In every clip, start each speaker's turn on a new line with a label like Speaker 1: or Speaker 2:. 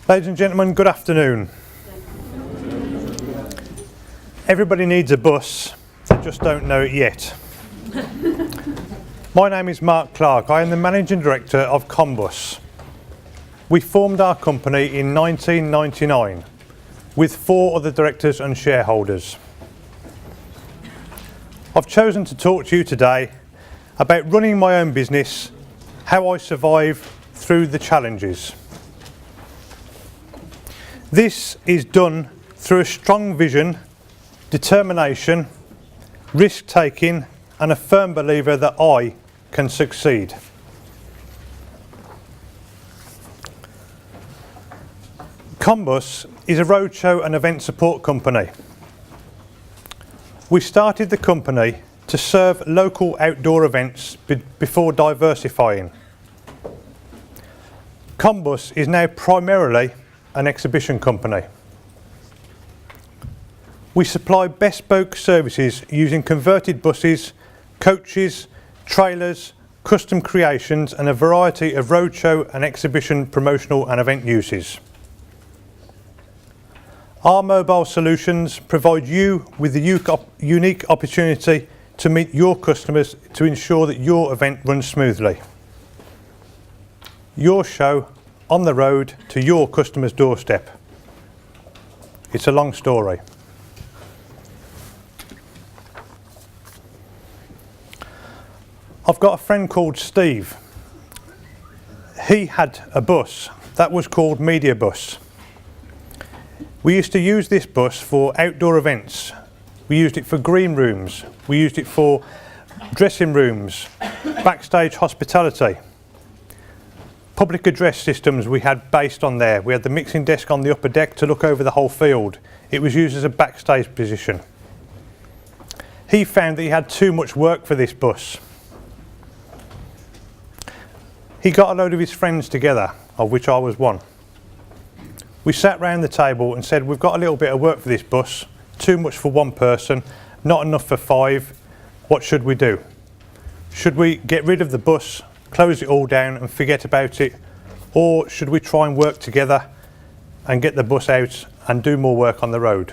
Speaker 1: Ladies and gentlemen, good afternoon. Everybody needs a bus, they just don't know it yet. My name is Mark Clark. I am the Managing Director of Combus. We formed our company in 1999 with 4 other directors and shareholders. I've chosen to talk to you today about running my own business, how I survive through the challenges. This is done through a strong vision, determination, risk-taking and a firm believer that I can succeed. Combus is a roadshow and event support company. We started the company to serve local outdoor events before diversifying. Combus is now primarily an exhibition company. We supply bespoke services using converted buses, coaches, trailers, custom creations and a variety of roadshow and exhibition promotional and event uses. Our mobile solutions provide you with the unique opportunity to meet your customers to ensure that your event runs smoothly. Your show on the road to your customer's doorstep. It's a long story. I've got a friend called Steve. He had a bus that was called Media Bus. We used to use this bus for outdoor events. We used it for green rooms. We used it for dressing rooms, backstage hospitality. Public address systems we had based on there. We had the mixing desk on the upper deck to look over the whole field. It was used as a backstage position. He found that he had too much work for this bus. He got a load of his friends together, of which I was one. We sat round the table and said, we've got a little bit of work for this bus, too much for one person, not enough for 5. What should we do? Should we get rid of the bus, close it all down and forget about it, or should we try and work together and get the bus out and do more work on the road?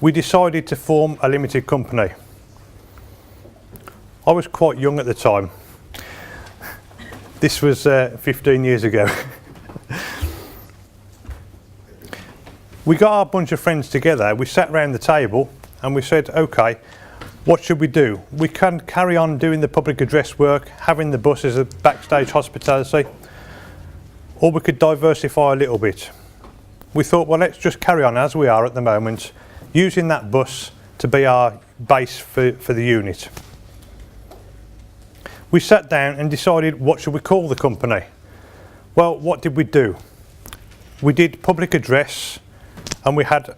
Speaker 1: We decided to form a limited company. I was quite young at the time. This was 15 years ago. We got our bunch of friends together, we sat round the table and we said, okay, what should we do? We can carry on doing the public address work, having the bus as a backstage hospitality, or we could diversify a little bit. We thought, well, let's just carry on as we are at the moment, using that bus to be our base for the unit. We sat down and decided, what should we call the company? Well, what did we do? We did public address and we had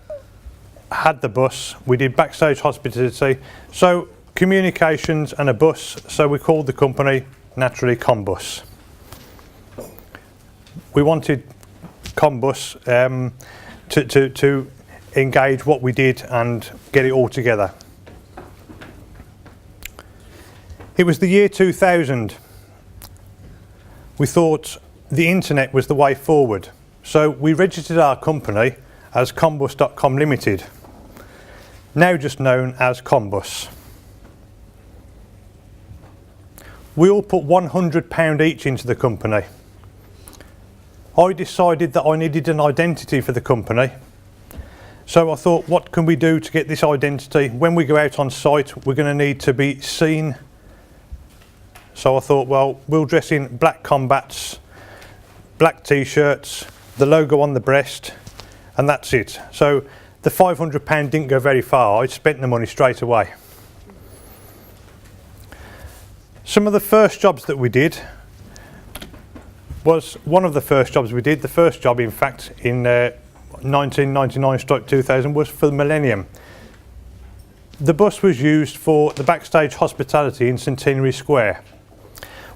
Speaker 1: the bus, we did backstage hospitality, so communications and a bus, so we called the company naturally Combus. We wanted Combus to engage what we did and get it all together. It was the year 2000. We thought the internet was the way forward, so we registered our company as Combus.com Limited, now just known as Combus. We all put £100 each into the company. I decided that I needed an identity for the company, so I thought, what can we do to get this identity? When we go out on site, we're going to need to be seen. So I thought, well, we'll dress in black combats, black t-shirts, the logo on the breast, and that's it. So the £500 didn't go very far. I spent the money straight away. Some of the first jobs that we did was the first job in fact in 1999/2000 was for the Millennium. The bus was used for the backstage hospitality in Centenary Square.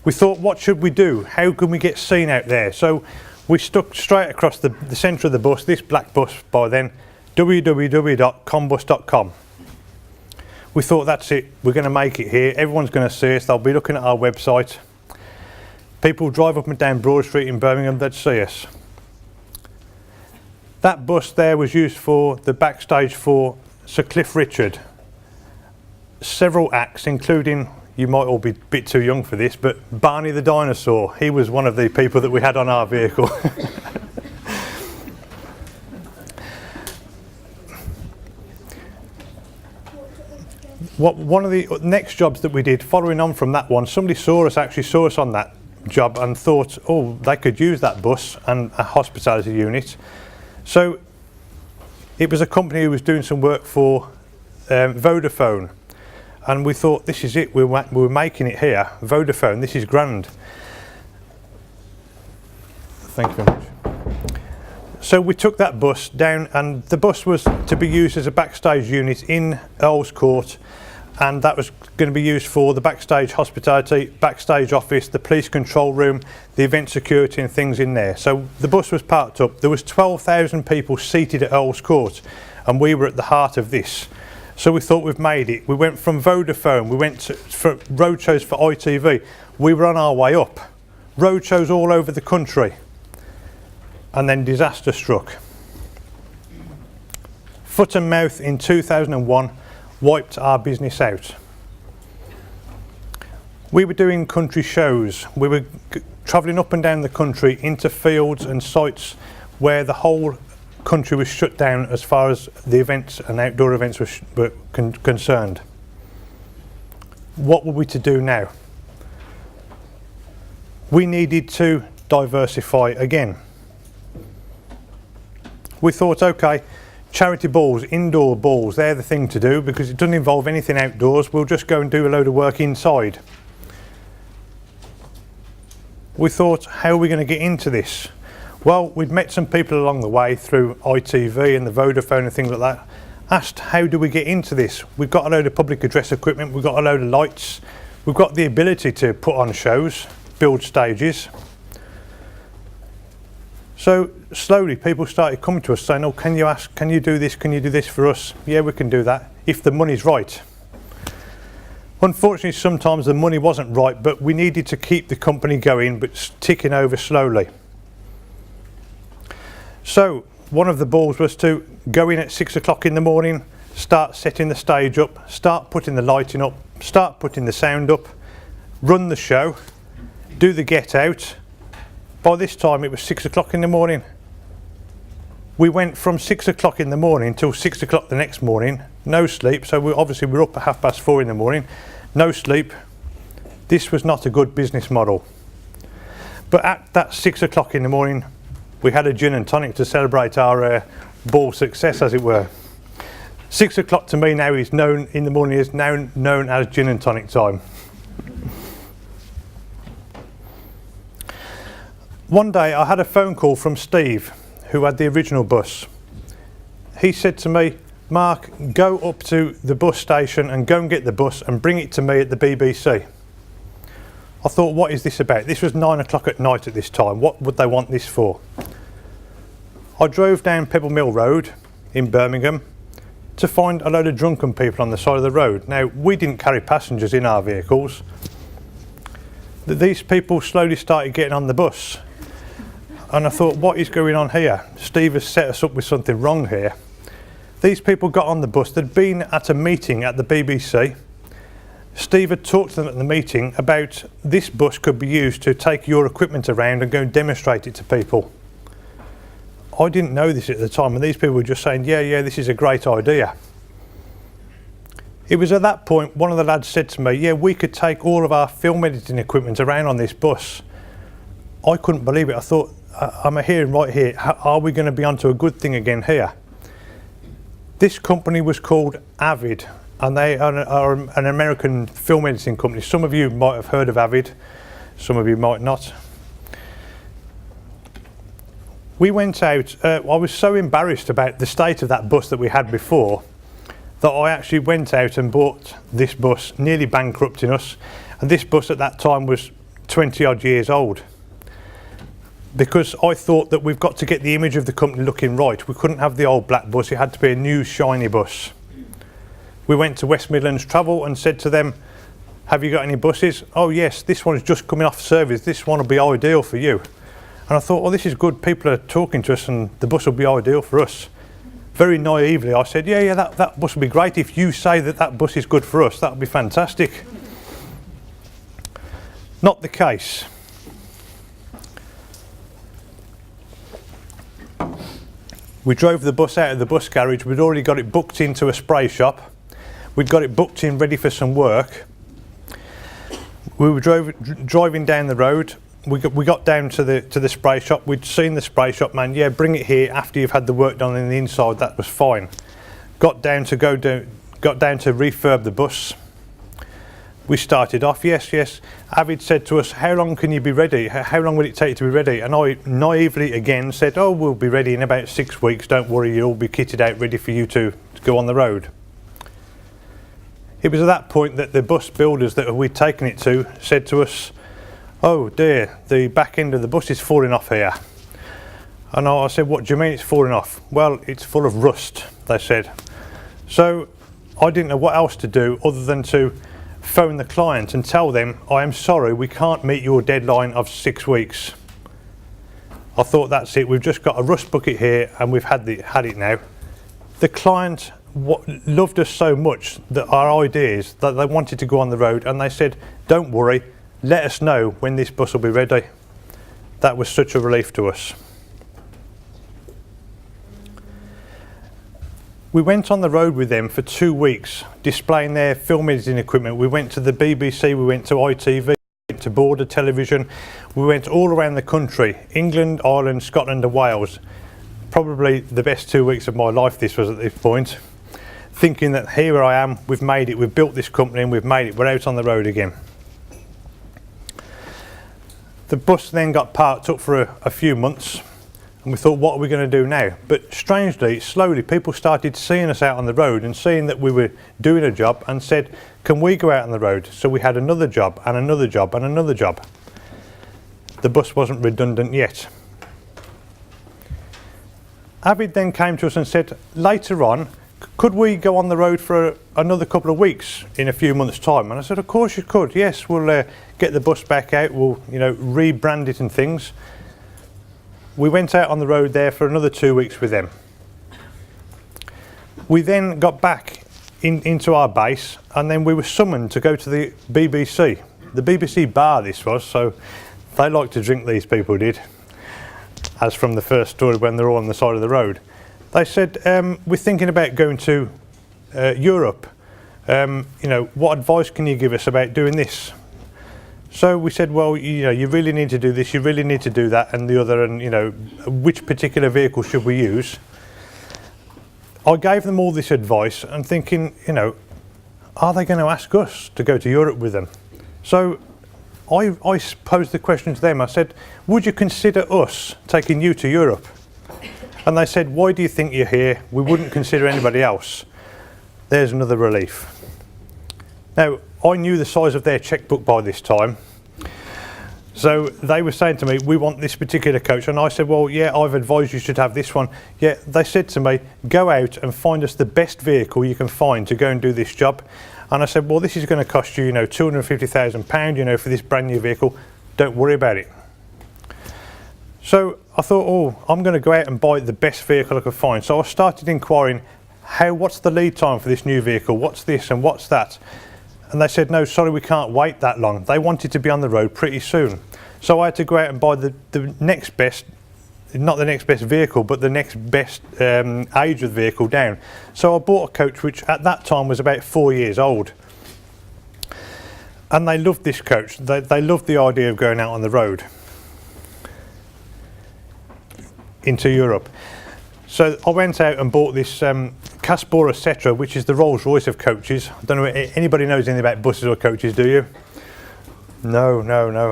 Speaker 1: We thought, what should we do? How can we get seen out there? So we stuck straight across the centre of the bus, this black bus by then, www.combus.com. We thought, that's it, we're going to make it here, everyone's going to see us, they'll be looking at our website. People drive up and down Broad Street in Birmingham, they'd see us. That bus there was used for the backstage for Sir Cliff Richard. Several acts, including, you might all be a bit too young for this, but Barney the Dinosaur. He was one of the people that we had on our vehicle. One of the next jobs that we did, following on from that one, somebody actually saw us on that job and thought, oh, they could use that bus and a hospitality unit. So it was a company who was doing some work for Vodafone, and we thought, this is it, we were making it here, Vodafone, this is grand. Thank you very much. So we took that bus down, and the bus was to be used as a backstage unit in Earls Court, and that was going to be used for the backstage hospitality, backstage office, the police control room, the event security and things in there. So the bus was parked up. There was 12,000 people seated at Earls Court, and we were at the heart of this. So we thought, we've made it. We went from Vodafone, we went for roadshows for ITV. We were on our way up. Roadshows all over the country. And then disaster struck. Foot and mouth in 2001 wiped our business out. We were doing country shows. We were travelling up and down the country into fields and sites where the whole country was shut down as far as the events and outdoor events were concerned. What were we to do now? We needed to diversify again. We thought, okay, charity balls, indoor balls, they're the thing to do because it doesn't involve anything outdoors. We'll just go and do a load of work inside. We thought, how are we going to get into this? Well, we'd met some people along the way through ITV and the Vodafone and things like that. Asked, how do we get into this? We've got a load of public address equipment, we've got a load of lights, we've got the ability to put on shows, build stages. So slowly people started coming to us saying, oh, can you do this for us? Yeah, we can do that, if the money's right. Unfortunately, sometimes the money wasn't right, but we needed to keep the company going, but ticking over slowly. So one of the balls was to go in at 6 o'clock in the morning, start setting the stage up, start putting the lighting up, start putting the sound up, run the show, do the get out. By this time it was 6 o'clock in the morning. We went from 6 o'clock in the morning till 6 o'clock the next morning, no sleep. So we're up at 4:30 in the morning, no sleep. This was not a good business model. But at that 6 o'clock in the morning, we had a gin and tonic to celebrate our ball success, as it were. 6 o'clock to me now is known in the morning is now known as gin and tonic time. One day I had a phone call from Steve, who had the original bus. He said to me, Mark, go up to the bus station and go and get the bus and bring it to me at the BBC. I thought, what is this about? This was 9 o'clock at night at this time. What would they want this for? I drove down Pebble Mill Road in Birmingham to find a load of drunken people on the side of the road. Now, we didn't carry passengers in our vehicles. These people slowly started getting on the bus. And I thought, what is going on here? Steve has set us up with something wrong here. These people got on the bus. They'd been at a meeting at the BBC. Steve had talked to them at the meeting about this bus could be used to take your equipment around and go and demonstrate it to people. I didn't know this at the time, and these people were just saying, yeah, this is a great idea. It was at that point one of the lads said to me, yeah, we could take all of our film editing equipment around on this bus. I couldn't believe it. I thought, I'm hearing right here, are we going to be onto a good thing again here? This company was called Avid, and they are an American film editing company. Some of you might have heard of Avid, some of you might not. We went out, I was so embarrassed about the state of that bus that we had before that I actually went out and bought this bus, nearly bankrupting us. And this bus at that time was 20 odd years old. Because I thought that we've got to get the image of the company looking right. We couldn't have the old black bus, it had to be a new shiny bus. We went to West Midlands Travel and said to them, have you got any buses? Oh yes, this one's just coming off service, this one will be ideal for you. And I thought, well, this is good, people are talking to us and the bus will be ideal for us. Very naively I said, yeah, that bus will be great. If you say that that bus is good for us, that would be fantastic. Not the case. We drove the bus out of the bus garage. We'd already got it booked into a spray shop. We'd got it booked in ready for some work. We were driving down the road. We got down to the spray shop. We'd seen the spray shop man. Yeah, bring it here after you've had the work done in the inside. That was fine. Got down to refurb the bus. We started off. Yes. Avid said to us, "How long can you be ready? How long will it take you to be ready?" And I naively again said, "Oh, we'll be ready in about 6 weeks. Don't worry, you'll all be kitted out, ready for you to go on the road." It was at that point that the bus builders that we'd taken it to said to us, "Oh dear, the back end of the bus is falling off here." And I said, "What do you mean it's falling off?" "Well, it's full of rust," they said. So I didn't know what else to do other than to phone the client and tell them, "I am sorry, we can't meet your deadline of 6 weeks." I thought, that's it, we've just got a rust bucket here and we've had it now. The client loved us so much, that our ideas, that they wanted to go on the road, and they said, "Don't worry, let us know when this bus will be ready." That was such a relief to us. We went on the road with them for 2 weeks, displaying their film editing equipment. We went to the BBC, we went to ITV, we went to Border Television. We went all around the country, England, Ireland, Scotland and Wales. Probably the best 2 weeks of my life this was at this point. Thinking that here I am, we've made it, we've built this company and we've made it, we're out on the road again. The bus then got parked up for a few months. And we thought, what are we going to do now? But strangely, slowly, people started seeing us out on the road and seeing that we were doing a job and said, "Can we go out on the road?" So we had another job and another job and another job. The bus wasn't redundant yet. Avid then came to us and said, later on, "Could we go on the road for another couple of weeks in a few months' time?" And I said, "Of course you could. Yes, we'll get the bus back out. We'll, rebrand it and things." We went out on the road there for another 2 weeks with them. We then got back into our base, and then we were summoned to go to the BBC. The BBC bar this was, so they liked to drink, these people did, as from the first story when they're all on the side of the road. They said, "We're thinking about going to Europe. What advice can you give us about doing this?" So we said, "Well, you really need to do this, you really need to do that and the other, and which particular vehicle should we use?" I gave them all this advice and thinking, are they going to ask us to go to Europe with them? So I posed the question to them. I said, "Would you consider us taking you to Europe?" And they said, "Why do you think you're here? We wouldn't consider anybody else." There's another relief. Now, I knew the size of their checkbook by this time. So they were saying to me, "We want this particular coach." And I said, "Well, yeah, I've advised you should have this one." Yeah, they said to me, "Go out and find us the best vehicle you can find to go and do this job." And I said, "Well, this is going to cost you, £250,000, for this brand new vehicle. Don't worry about it." So I thought, I'm going to go out and buy the best vehicle I could find. So I started inquiring, what's the lead time for this new vehicle? What's this and what's that? And they said, "No, sorry, we can't wait that long." They wanted to be on the road pretty soon. So I had to go out and buy the next best, not the next best vehicle, but the next best age of the vehicle down. So I bought a coach which at that time was about 4 years old. And they loved this coach. They loved the idea of going out on the road into Europe. So I went out and bought this Caspora Setra, which is the Rolls Royce of coaches. I don't know if anybody knows anything about buses or coaches, do you? No,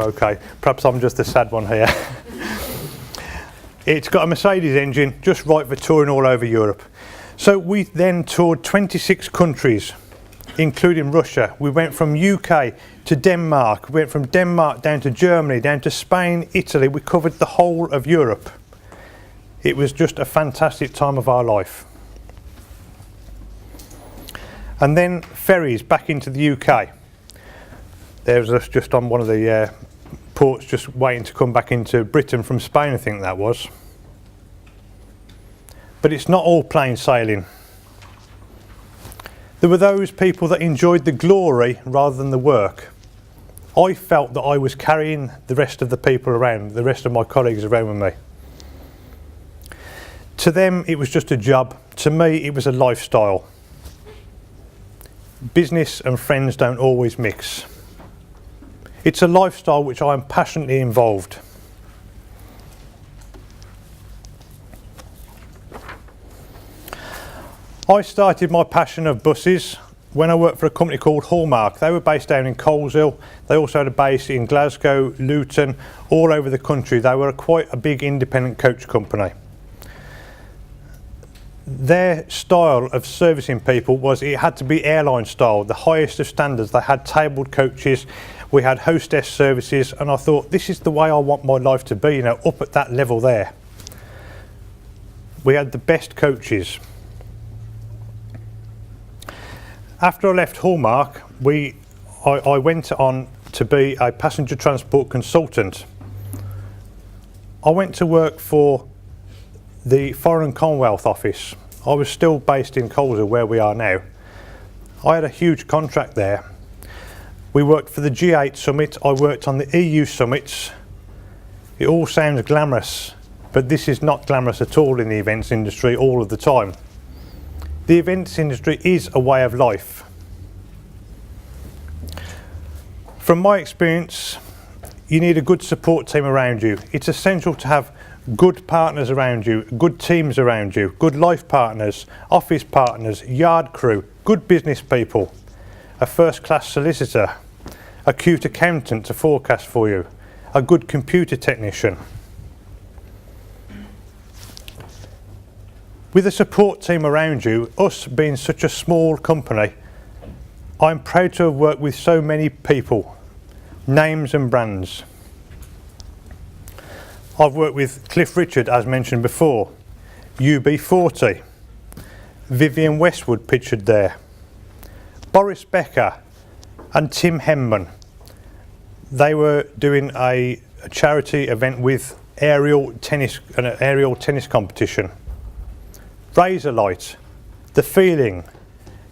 Speaker 1: okay. Perhaps I'm just the sad one here. It's got a Mercedes engine, just right for touring all over Europe. So we then toured 26 countries, including Russia. We went from UK to Denmark. We went from Denmark down to Germany, down to Spain, Italy. We covered the whole of Europe. It was just a fantastic time of our life. And then ferries back into the UK. There's us just on one of the ports, just waiting to come back into Britain from Spain, I think that was. But it's not all plain sailing. There were those people that enjoyed the glory rather than the work. I felt that I was carrying the rest of the people around, the rest of my colleagues around with me. To them, it was just a job. To me, it was a lifestyle. Business and friends don't always mix. It's a lifestyle which I am passionately involved. I started my passion of buses when I worked for a company called Hallmark. They were based down in Coleshill. They also had a base in Glasgow, Luton, all over the country. They were quite a big independent coach company. Their style of servicing people was, it had to be airline style, the highest of standards. They had tabled coaches, we had hostess services, and I thought, this is the way I want my life to be, you know, up at that level there. We had the best coaches. After I left Hallmark, I went on to be a passenger transport consultant. I went to work for the Foreign and Commonwealth Office. I was still based in Coleshill, where we are now. I had a huge contract there. We worked for the G8 summit, I worked on the EU summits. It all sounds glamorous, but this is not glamorous at all in the events industry all of the time. The events industry is a way of life. From my experience, you need a good support team around you. It's essential to have good partners around you, good teams around you, good life partners, office partners, yard crew, good business people, a first-class solicitor, a cute accountant to forecast for you, a good computer technician. With a support team around you, us being such a small company, I'm proud to have worked with so many people, names and brands. I've worked with Cliff Richard, as mentioned before, UB40, Vivienne Westwood pictured there, Boris Becker and Tim Henman. They were doing a charity event with an aerial tennis competition. Razorlight, The Feeling,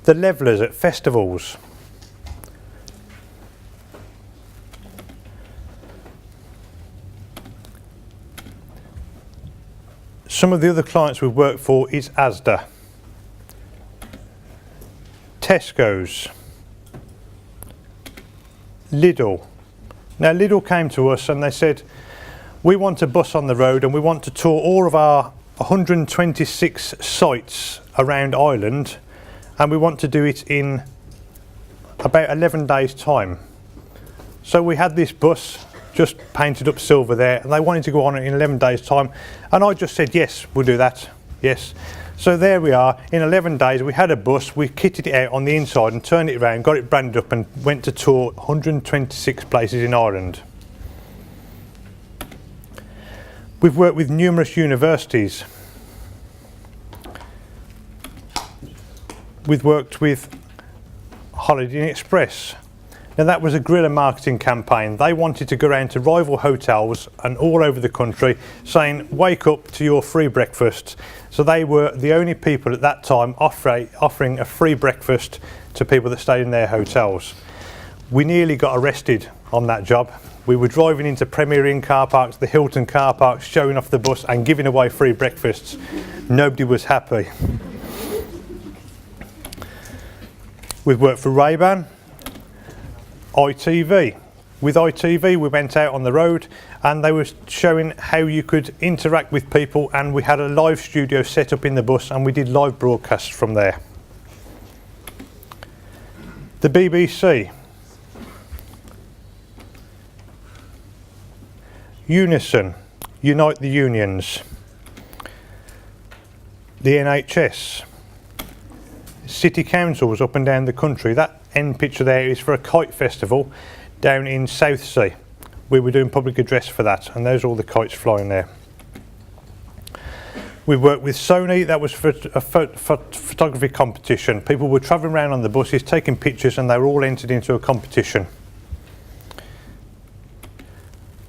Speaker 1: The Levellers at festivals. Some of the other clients we've worked for is Asda, Tesco's, Lidl. Now Lidl came to us and they said, we want a bus on the road and we want to tour all of our 126 sites around Ireland, and we want to do it in about 11 days time. So we had this bus just painted up silver there, and they wanted to go on it in 11 days time, and I just said yes, we'll do that, yes. So there we are, in 11 days we had a bus, we kitted it out on the inside and turned it around, got it branded up and went to tour 126 places in Ireland. We've worked with numerous universities. We've worked with Holiday Inn Express. Now that was a guerrilla marketing campaign. They wanted to go around to rival hotels and all over the country saying, wake up to your free breakfast. So they were the only people at that time offering a free breakfast to people that stayed in their hotels. We nearly got arrested on that job. We were driving into Premier Inn car parks, the Hilton car parks, showing off the bus and giving away free breakfasts. Nobody was happy. We've worked for Ray-Ban, ITV. With ITV we went out on the road and they were showing how you could interact with people, and we had a live studio set up in the bus and we did live broadcasts from there. The BBC, Unison, Unite the Unions, the NHS, city councils up and down the country. That end picture there is for a kite festival down in Southsea. We were doing public address for that, and there's all the kites flying there. We worked with Sony. That was for a photography competition. People were travelling around on the buses taking pictures and they were all entered into a competition.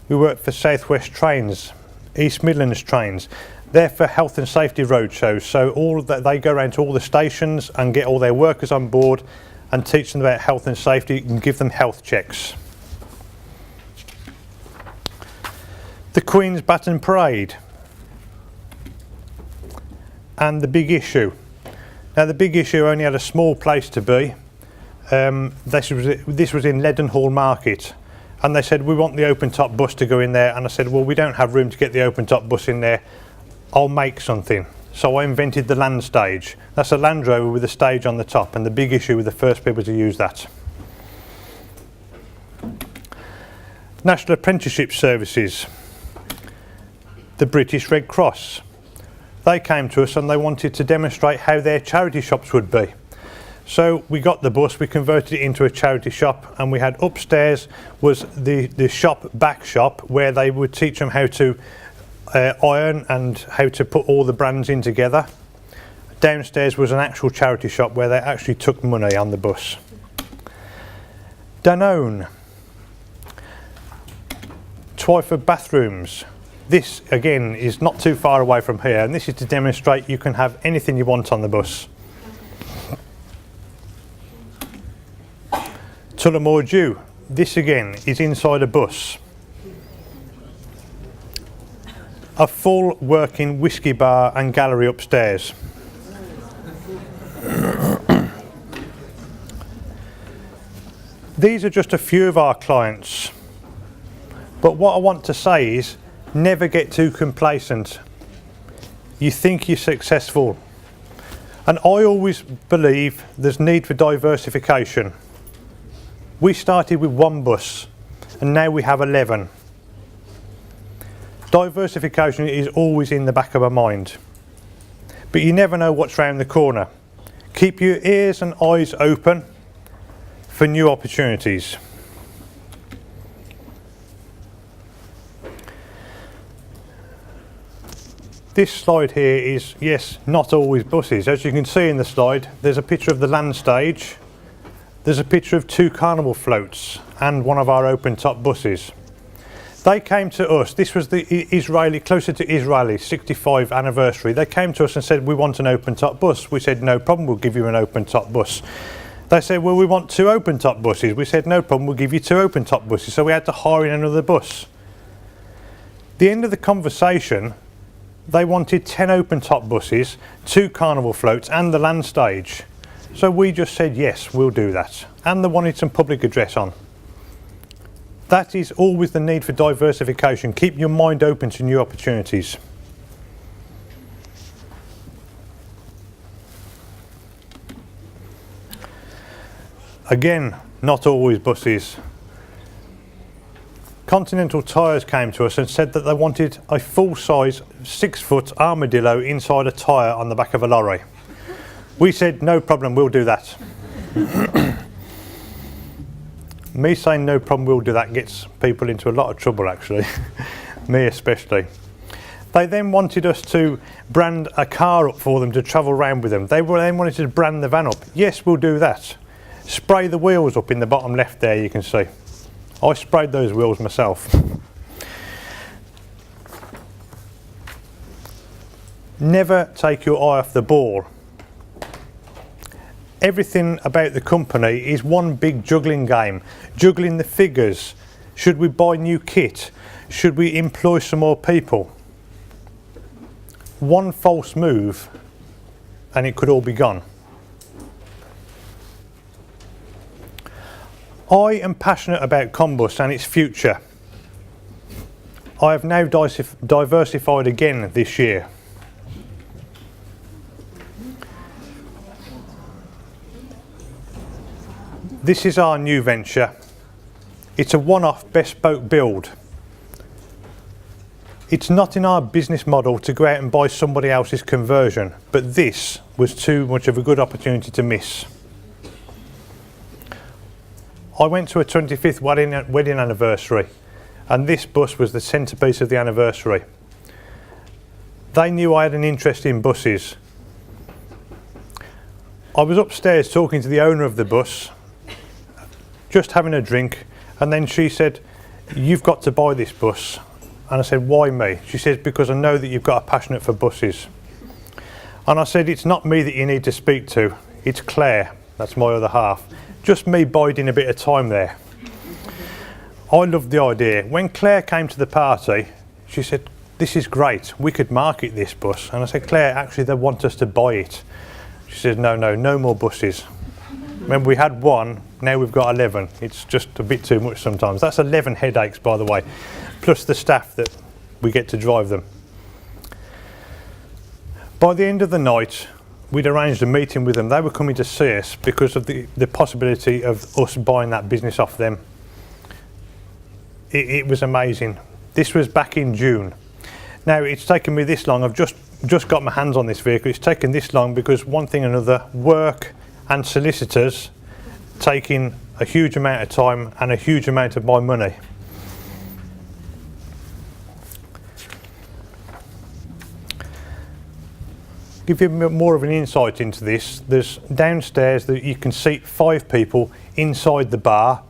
Speaker 1: We worked for South West Trains, East Midlands Trains. They're for health and safety roadshows, so all that they go around to all the stations and get all their workers on board and teach them about health and safety and give them health checks. The Queen's Baton Parade and the Big Issue. Now the Big Issue only had a small place to be. This was in Leadenhall Market, and they said we want the open top bus to go in there, and I said well we don't have room to get the open top bus in there, I'll make something. So I invented the Land Stage. That's a Land Rover with a stage on the top, and the Big Issue were the first people to use that. National Apprenticeship Services. The British Red Cross. They came to us and they wanted to demonstrate how their charity shops would be. So we got the bus, we converted it into a charity shop, and we had upstairs was the back shop where they would teach them how to iron and how to put all the brands in together. Downstairs was an actual charity shop where they actually took money on the bus. Danone. Twyford Bathrooms. This again is not too far away from here, and this is to demonstrate you can have anything you want on the bus. Tullamore Dew. This again is inside a bus. A full working whisky bar and gallery upstairs. These are just a few of our clients, but what I want to say is never get too complacent. You think you're successful, and I always believe there's need for diversification. We started with one bus and now we have 11. Diversification is always in the back of my mind, but you never know what's round the corner. Keep your ears and eyes open for new opportunities. This slide here is, yes, not always buses. As you can see in the slide, there's a picture of the Land Stage, there's a picture of 2 carnival floats and one of our open top buses. They came to us, this was the Israeli, closer to Israeli 65th anniversary. They came to us and said, we want an open top bus. We said, no problem, we'll give you an open top bus. They said, well, we want 2 open top buses. We said, no problem, we'll give you 2 open top buses. So we had to hire in another bus. The end of the conversation, they wanted 10 open top buses, 2 carnival floats and the Land Stage. So we just said, yes, we'll do that. And they wanted some public address on. That is always the need for diversification. Keep your mind open to new opportunities. Again, not always buses. Continental Tires came to us and said that they wanted a full-size 6-foot armadillo inside a tyre on the back of a lorry. We said, no problem, we'll do that. Me saying no problem, we'll do that gets people into a lot of trouble actually, me especially. They then wanted us to brand a car up for them to travel around with them. They then wanted to brand the van up. Yes, we'll do that. Spray the wheels up in the bottom left there, you can see. I sprayed those wheels myself. Never take your eye off the ball. Everything about the company is one big juggling game. Juggling the figures. Should we buy new kit? Should we employ some more people? One false move and it could all be gone. I am passionate about Combus and its future. I have now diversified again this year. This is our new venture. It's a one-off bespoke build. It's not in our business model to go out and buy somebody else's conversion, but this was too much of a good opportunity to miss. I went to a 25th wedding anniversary, and this bus was the centrepiece of the anniversary. They knew I had an interest in buses. I was upstairs talking to the owner of the bus, just having a drink, and then she said, you've got to buy this bus. And I said, why me? She says, because I know that you've got a passion for buses. And I said, it's not me that you need to speak to, it's Claire, that's my other half. Just me biding a bit of time there. I loved the idea. When Claire came to the party, she said, this is great, we could market this bus. And I said, Claire, actually they want us to buy it. She said, no more buses. Remember, we had one, now we've got 11. It's just a bit too much sometimes. That's 11 headaches, by the way, plus the staff that we get to drive them. By the end of the night, we'd arranged a meeting with them. They were coming to see us because of the possibility of us buying that business off them. It was amazing. This was back in June. Now, it's taken me this long. I've just got my hands on this vehicle. It's taken this long because one thing or another, work and solicitors taking a huge amount of time and a huge amount of my money. Give you more of an insight into this. There's downstairs that you can seat 5 people inside the bar.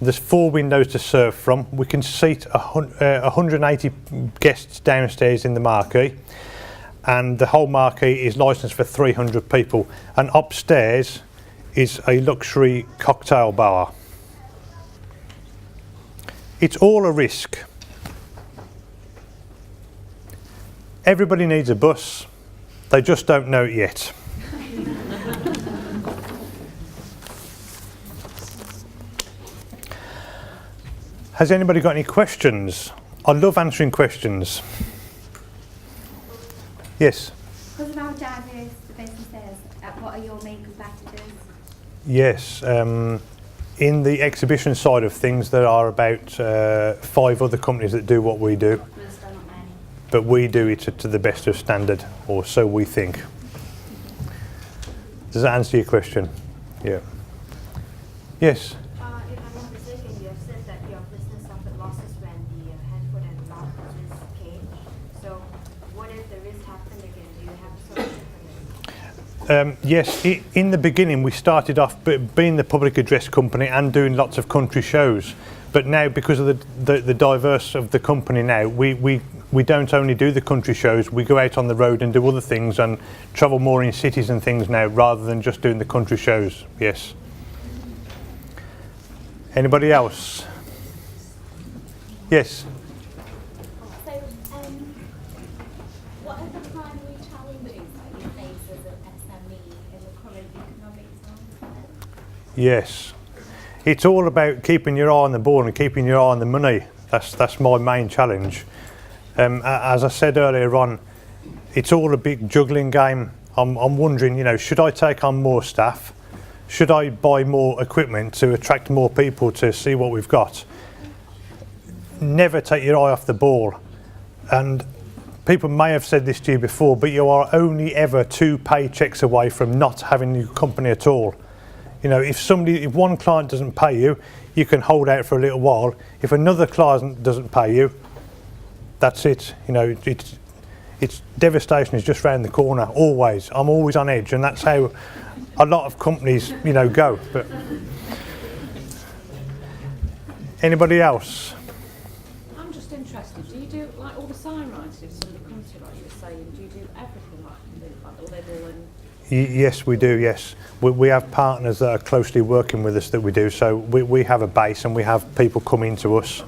Speaker 1: There's 4 windows to serve from. We can seat 180 guests downstairs in the marquee, and the whole marquee is licensed for 300 people. And upstairs is a luxury cocktail bar. It's all a risk. Everybody needs a bus. They just don't know it yet. Has anybody got any questions? I love answering questions. Yes?
Speaker 2: Because of how diverse the business is, what are your main competitors?
Speaker 1: Yes. In the exhibition side of things, there are about 5 other companies that do what we do. But we do it to the best of standard, or so we think. Does that answer your question? Yeah. Yes?
Speaker 3: If I'm not mistaken, you have said that your business suffered losses when the Handford and Loud business came. So what if the risk happened again? Do you have a solution for this?
Speaker 1: Yes, in the beginning we started off being the public address company and doing lots of country shows. But now, because of the diverse of the company now, we don't only do the country shows, we go out on the road and do other things and travel more in cities and things now rather than just doing the country shows. Yes. Anybody else? Yes.
Speaker 4: So, what are the primary challenges that you face as an SME in the current economic climate?
Speaker 1: Yes. It's all about keeping your eye on the ball and keeping your eye on the money. That's my main challenge. As I said earlier on, it's all a big juggling game. I'm wondering, should I take on more staff? Should I buy more equipment to attract more people to see what we've got? Never take your eye off the ball. And people may have said this to you before, but you are only ever 2 paychecks away from not having your company at all. If one client doesn't pay you, you can hold out for a little while. If another client doesn't pay you, that's it. It's devastation is just round the corner. Always, I'm always on edge, and that's how a lot of companies, go. But anybody else?
Speaker 5: I'm just interested. Do you do like all the sign writing if somebody comes to you, like you were saying? Do you do everything like the label and?
Speaker 1: Yes, we do. Yes, we have partners that are closely working with us that we do. So we have a base and we have people come into us.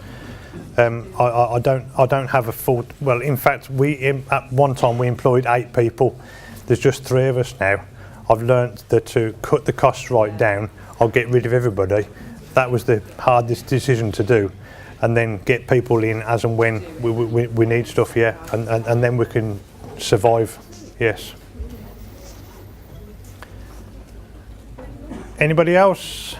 Speaker 1: I don't have a full. Well, in fact, at one time we employed 8 people. There's just 3 of us now. I've learnt that to cut the costs right down, I'll get rid of everybody. That was the hardest decision to do, and then get people in as and when we need stuff. Yeah, and then we can survive. Yes. Anybody else?